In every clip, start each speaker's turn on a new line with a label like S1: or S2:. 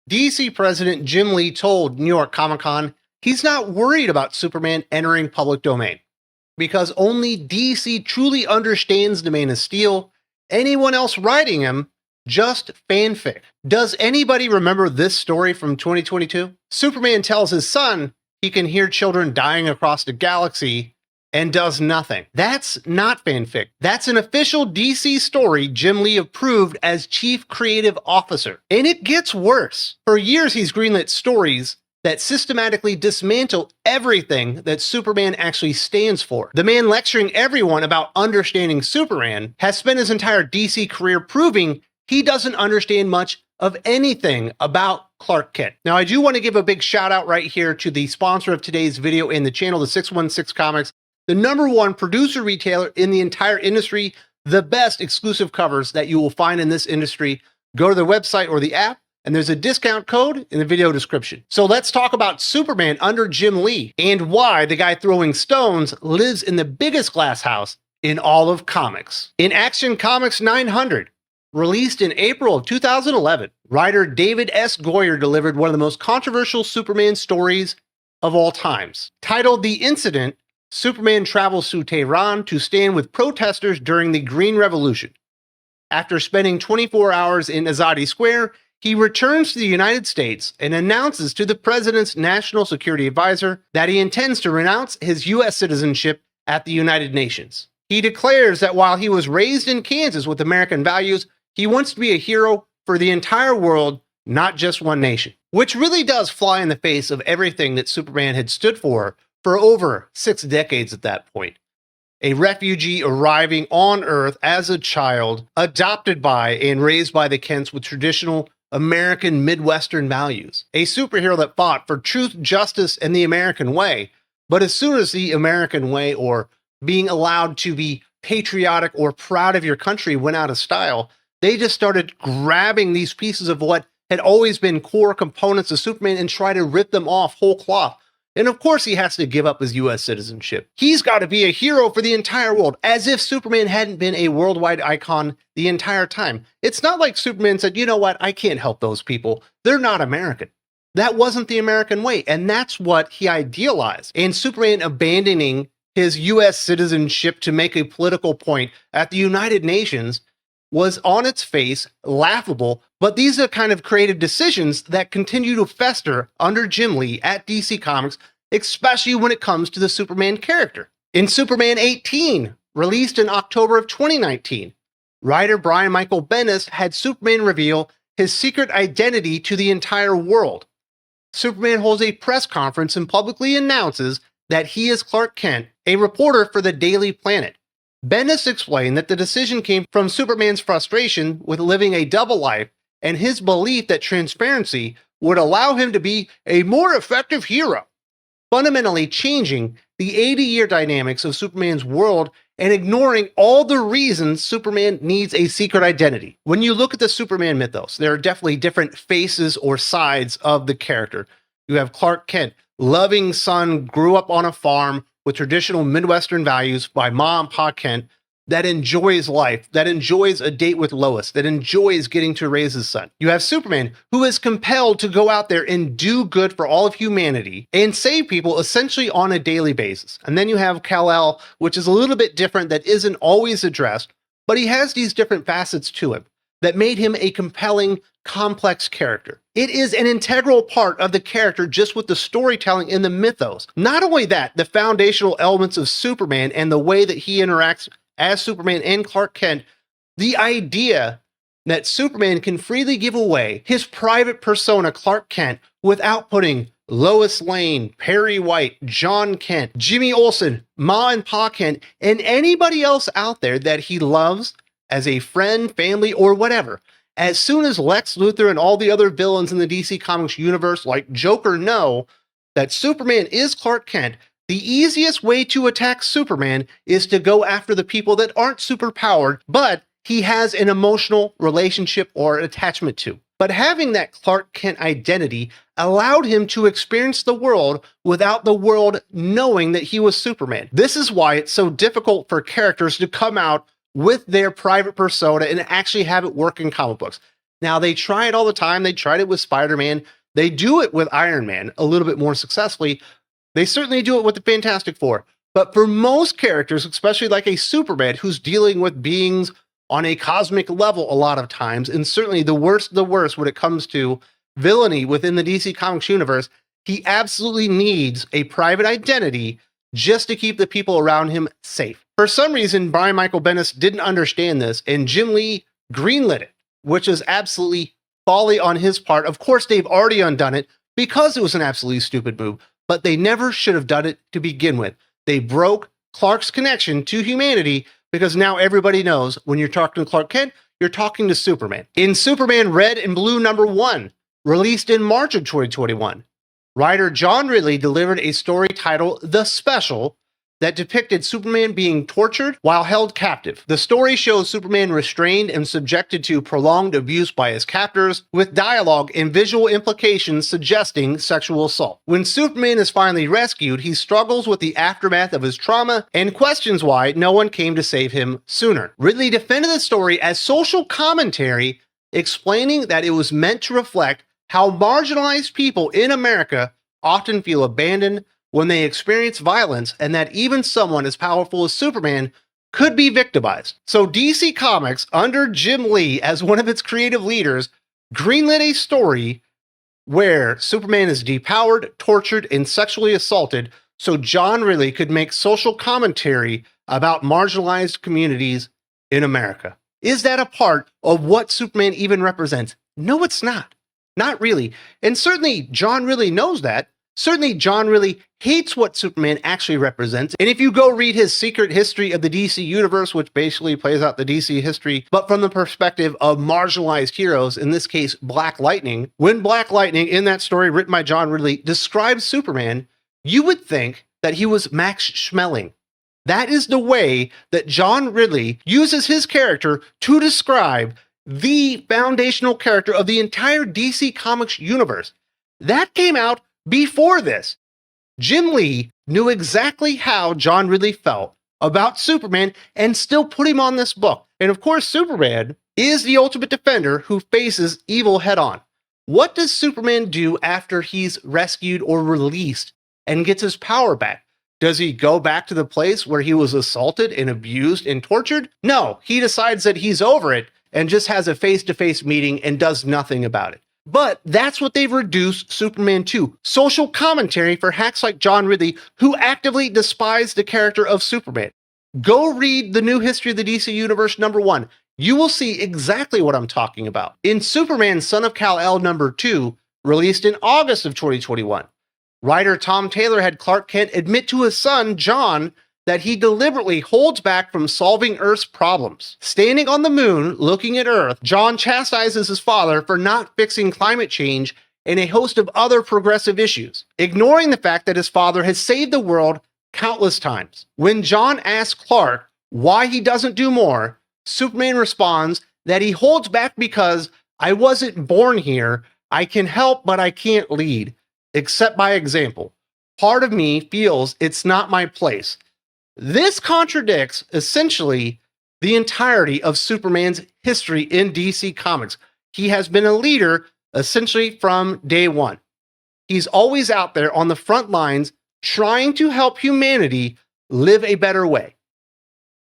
S1: DC President Jim Lee told New York Comic Con he's not worried about Superman entering public domain because only DC truly understands the Man of Steel. Anyone else writing him, just fanfic. Does anybody remember this story from 2022? Superman tells his son he can hear children dying across the galaxy and does nothing. That's not fanfic. That's an official DC story Jim Lee approved as chief creative officer. And it gets worse. For years, he's greenlit stories that systematically dismantle everything that Superman actually stands for. The man lecturing everyone about understanding Superman has spent his entire DC career proving he doesn't understand much of anything about Clark Kent. Now, I do want to give a big shout out right here to the sponsor of today's video and the channel, the 616 Comics, the #1 producer retailer in the entire industry, the best exclusive covers that you will find in this industry. Go to their website or the app, and there's a discount code in the video description. So let's talk about Superman under Jim Lee and why the guy throwing stones lives in the biggest glass house in all of comics. In Action Comics 900, released in April of 2011, writer David S. Goyer delivered one of the most controversial Superman stories of all times. Titled The Incident, Superman travels to Tehran to stand with protesters during the Green Revolution. After spending 24 hours in Azadi Square, he returns to the United States and announces to the president's national security advisor that he intends to renounce his U.S. citizenship at the United Nations. He declares that while he was raised in Kansas with American values, he wants to be a hero for the entire world, not just one nation. Which really does fly in the face of everything that Superman had stood for over 6 decades at that point. A refugee arriving on Earth as a child, adopted by and raised by the Kents with traditional American Midwestern values. A superhero that fought for truth, justice, and the American way. But as soon as the American way, or being allowed to be patriotic or proud of your country, went out of style, they just started grabbing these pieces of what had always been core components of Superman and try to rip them off whole cloth. And of course he has to give up his US citizenship. He's got to be a hero for the entire world, as if Superman hadn't been a worldwide icon the entire time. It's not like Superman said, you know what, I can't help those people. They're not American. That wasn't the American way, and that's what he idealized. And Superman abandoning his US citizenship to make a political point at the United Nations was on its face laughable, but these are kind of creative decisions that continue to fester under Jim Lee at DC Comics, especially when it comes to the Superman character. In Superman 18, released in October of 2019, writer Brian Michael Bendis had Superman reveal his secret identity to the entire world. Superman holds a press conference and publicly announces that he is Clark Kent, a reporter for the Daily Planet. Bendis explained that the decision came from Superman's frustration with living a double life and his belief that transparency would allow him to be a more effective hero, fundamentally changing the 80-year dynamics of Superman's world and ignoring all the reasons Superman needs a secret identity. When you look at the Superman mythos, there are definitely different faces or sides of the character. You have Clark Kent, loving son, grew up on a farm with traditional Midwestern values by Ma and Pa Kent, that enjoys life, that enjoys a date with Lois, that enjoys getting to raise his son. You have Superman, who is compelled to go out there and do good for all of humanity and save people essentially on a daily basis. And then you have Kal-El, which is a little bit different, that isn't always addressed, but he has these different facets to him that made him a compelling, complex character. It is an integral part of the character just with the storytelling in the mythos. Not only that, the foundational elements of Superman and the way that he interacts as Superman and Clark Kent, the idea that Superman can freely give away his private persona, Clark Kent, without putting Lois Lane, Perry White, John Kent, Jimmy Olsen, Ma and Pa Kent, and anybody else out there that he loves as a friend, family, or whatever. As soon as Lex Luthor and all the other villains in the DC Comics universe, like Joker, know that Superman is Clark Kent, the easiest way to attack Superman is to go after the people that aren't superpowered, but he has an emotional relationship or attachment to. But having that Clark Kent identity allowed him to experience the world without the world knowing that he was Superman. This is why it's so difficult for characters to come out with their private persona and actually have it work in comic books. Now, they try it all the time. They tried it with Spider-Man. They do it with Iron Man a little bit more successfully. They certainly do it with the Fantastic Four. But for most characters, especially like a Superman who's dealing with beings on a cosmic level a lot of times, and certainly the worst when it comes to villainy within the DC Comics universe, he absolutely needs a private identity just to keep the people around him safe. For some reason, Brian Michael Bendis didn't understand this, and Jim Lee greenlit it, which is absolutely folly on his part. Of course, they've already undone it because it was an absolutely stupid move, but they never should have done it to begin with. They broke Clark's connection to humanity because now everybody knows when you're talking to Clark Kent, you're talking to Superman. In Superman Red and Blue #1, released in March of 2021, writer John Ridley delivered a story titled The Special that depicted Superman being tortured while held captive. The story shows Superman restrained and subjected to prolonged abuse by his captors, with dialogue and visual implications suggesting sexual assault. When Superman is finally rescued, he struggles with the aftermath of his trauma and questions why no one came to save him sooner. Ridley defended the story as social commentary, explaining that it was meant to reflect how marginalized people in America often feel abandoned when they experience violence, and that even someone as powerful as Superman could be victimized. So DC Comics, under Jim Lee as one of its creative leaders, greenlit a story where Superman is depowered, tortured, and sexually assaulted so John Ridley could make social commentary about marginalized communities in America. Is that a part of what Superman even represents? No, it's not. Not really. And certainly John Ridley knows that. Certainly, John Ridley hates what Superman actually represents. And if you go read his Secret History of the DC Universe, which basically plays out the DC history, but from the perspective of marginalized heroes, in this case, Black Lightning, when Black Lightning, in that story written by John Ridley, describes Superman, you would think that he was Max Schmeling. That is the way that John Ridley uses his character to describe the foundational character of the entire DC Comics universe. That came out before this. Jim Lee knew exactly how John Ridley felt about Superman and still put him on this book. And of course, Superman is the ultimate defender who faces evil head on. What does Superman do after he's rescued or released and gets his power back? Does he go back to the place where he was assaulted and abused and tortured? No, he decides that he's over it and just has a face-to-face meeting and does nothing about it. But that's what they've reduced Superman to. Social commentary for hacks like John Ridley, who actively despise the character of Superman. Go read the New History of the DC Universe #1. You will see exactly what I'm talking about. In Superman Son of Kal-El #2, released in August of 2021, writer Tom Taylor had Clark Kent admit to his son, John, that he deliberately holds back from solving Earth's problems. Standing on the moon, looking at Earth, John chastises his father for not fixing climate change and a host of other progressive issues, ignoring the fact that his father has saved the world countless times. When John asks Clark why he doesn't do more, Superman responds that he holds back because I wasn't born here, I can help but I can't lead, except by example. Part of me feels it's not my place. This contradicts, essentially, the entirety of Superman's history in DC Comics. He has been a leader, essentially, from day one. He's always out there on the front lines, trying to help humanity live a better way.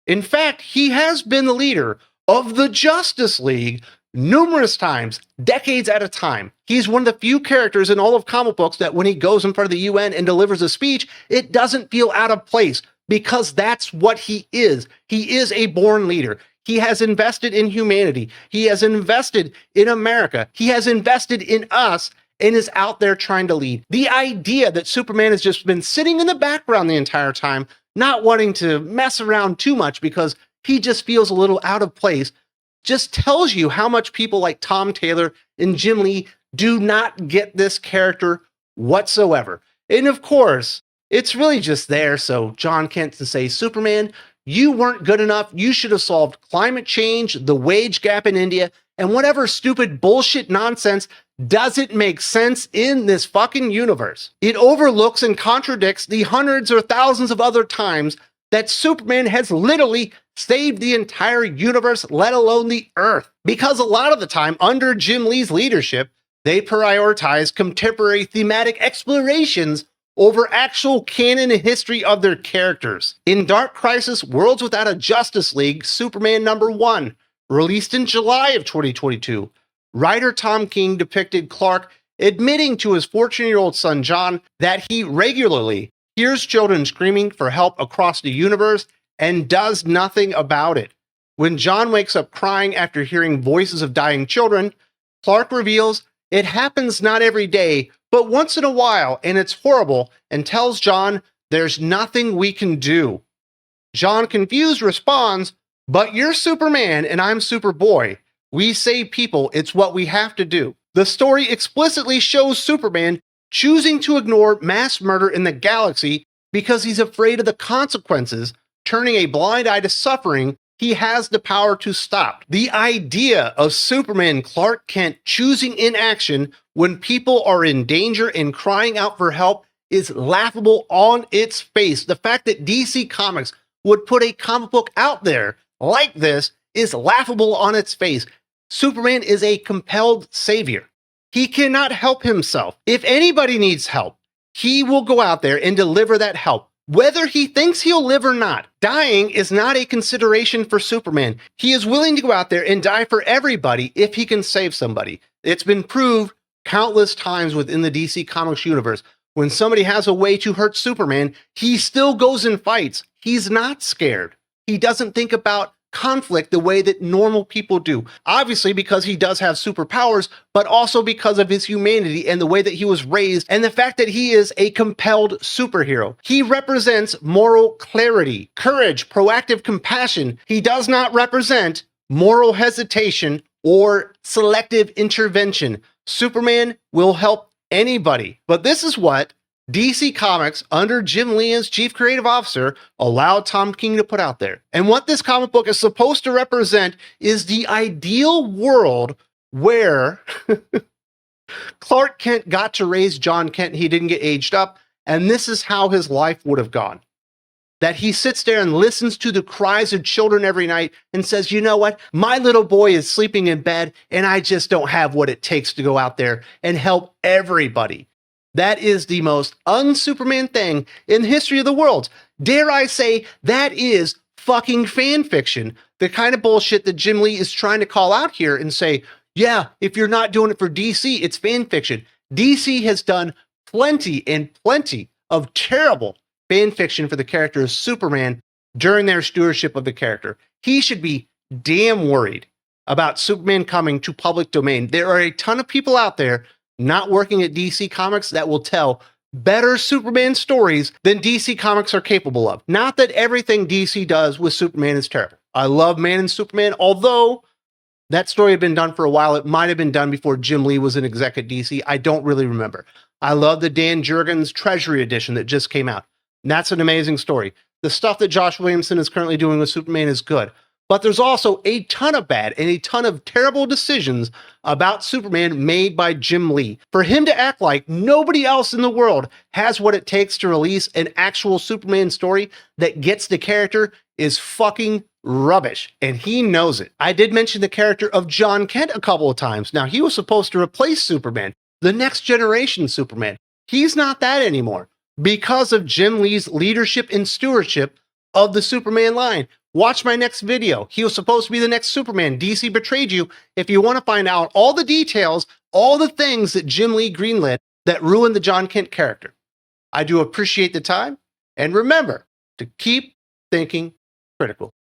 S1: In fact, he has been the leader of the Justice League numerous times, decades at a time. He's one of the few characters in all of comic books that when he goes in front of the UN and delivers a speech, it doesn't feel out of place. Because that's what he is. He is a born leader. He has invested in humanity. He has invested in America. He has invested in us and is out there trying to lead. The idea that Superman has just been sitting in the background the entire time, not wanting to mess around too much because he just feels a little out of place, just tells you how much people like Tom Taylor and Jim Lee do not get this character whatsoever. And of course, it's really just there so John Kent can say, Superman, you weren't good enough. You should have solved climate change, the wage gap in India, and whatever stupid bullshit nonsense doesn't make sense in this fucking universe. It overlooks and contradicts the hundreds or thousands of other times that Superman has literally saved the entire universe, let alone the Earth. Because a lot of the time, under Jim Lee's leadership, they prioritize contemporary thematic explorations over actual canon and history of their characters. In Dark Crisis Worlds Without a Justice League, Superman #1, released in July of 2022, writer Tom King depicted Clark admitting to his 14-year-old son John that he regularly hears children screaming for help across the universe and does nothing about it. When John wakes up crying after hearing voices of dying children, Clark reveals it happens not every day, but once in a while, and it's horrible, and tells John there's nothing we can do. John, confused, responds, "But you're Superman and I'm Superboy. We save people, it's what we have to do." The story explicitly shows Superman choosing to ignore mass murder in the galaxy because he's afraid of the consequences, turning a blind eye to suffering he has the power to stop. The idea of Superman Clark Kent choosing inaction when people are in danger and crying out for help is laughable on its face. The fact that DC Comics would put a comic book out there like this is laughable on its face. Superman is a compelled savior. He cannot help himself. If anybody needs help, he will go out there and deliver that help, whether he thinks he'll live or not. Dying is not a consideration for Superman. He is willing to go out there and die for everybody if he can save somebody. It's been proved countless times within the DC Comics universe. When somebody has a way to hurt Superman, he still goes and fights. He's not scared. He doesn't think about conflict the way that normal people do. Obviously, because he does have superpowers, but also because of his humanity and the way that he was raised and the fact that he is a compelled superhero. He represents moral clarity, courage, proactive compassion. He does not represent moral hesitation or selective intervention. Superman will help anybody. But this is what DC Comics, under Jim Lee as chief creative officer, allowed Tom King to put out there. And what this comic book is supposed to represent is the ideal world where Clark Kent got to raise John Kent. He didn't get aged up. And this is how his life would have gone. That he sits there and listens to the cries of children every night and says, you know what? My little boy is sleeping in bed and I just don't have what it takes to go out there and help everybody. That is the most un-Superman thing in the history of the world. Dare I say, that is fucking fan fiction. The kind of bullshit that Jim Lee is trying to call out here and say, yeah, if you're not doing it for DC, it's fan fiction. DC has done plenty and plenty of terrible fan fiction for the character of Superman during their stewardship of the character. He should be damn worried about Superman coming to public domain. There are a ton of people out there not working at DC Comics that will tell better Superman stories than DC Comics are capable of. Not that everything DC does with Superman is terrible. I love Man and Superman, although that story had been done for a while. It might have been done before Jim Lee was an exec at DC. I don't really remember. I love the Dan Jurgens Treasury edition that just came out. And that's an amazing story. The stuff that Josh Williamson is currently doing with Superman is good. But there's also a ton of bad and a ton of terrible decisions about Superman made by Jim Lee. For him to act like nobody else in the world has what it takes to release an actual Superman story that gets the character is fucking rubbish, and he knows it. I did mention the character of John Kent a couple of times. Now, he was supposed to replace Superman, the next generation Superman. He's not that anymore because of Jim Lee's leadership and stewardship of the Superman line. Watch my next video. He was supposed to be the next Superman. DC betrayed you. If you want to find out all the details, all the things that Jim Lee greenlit that ruined the John Kent character. I do appreciate the time. And remember to keep thinking critical.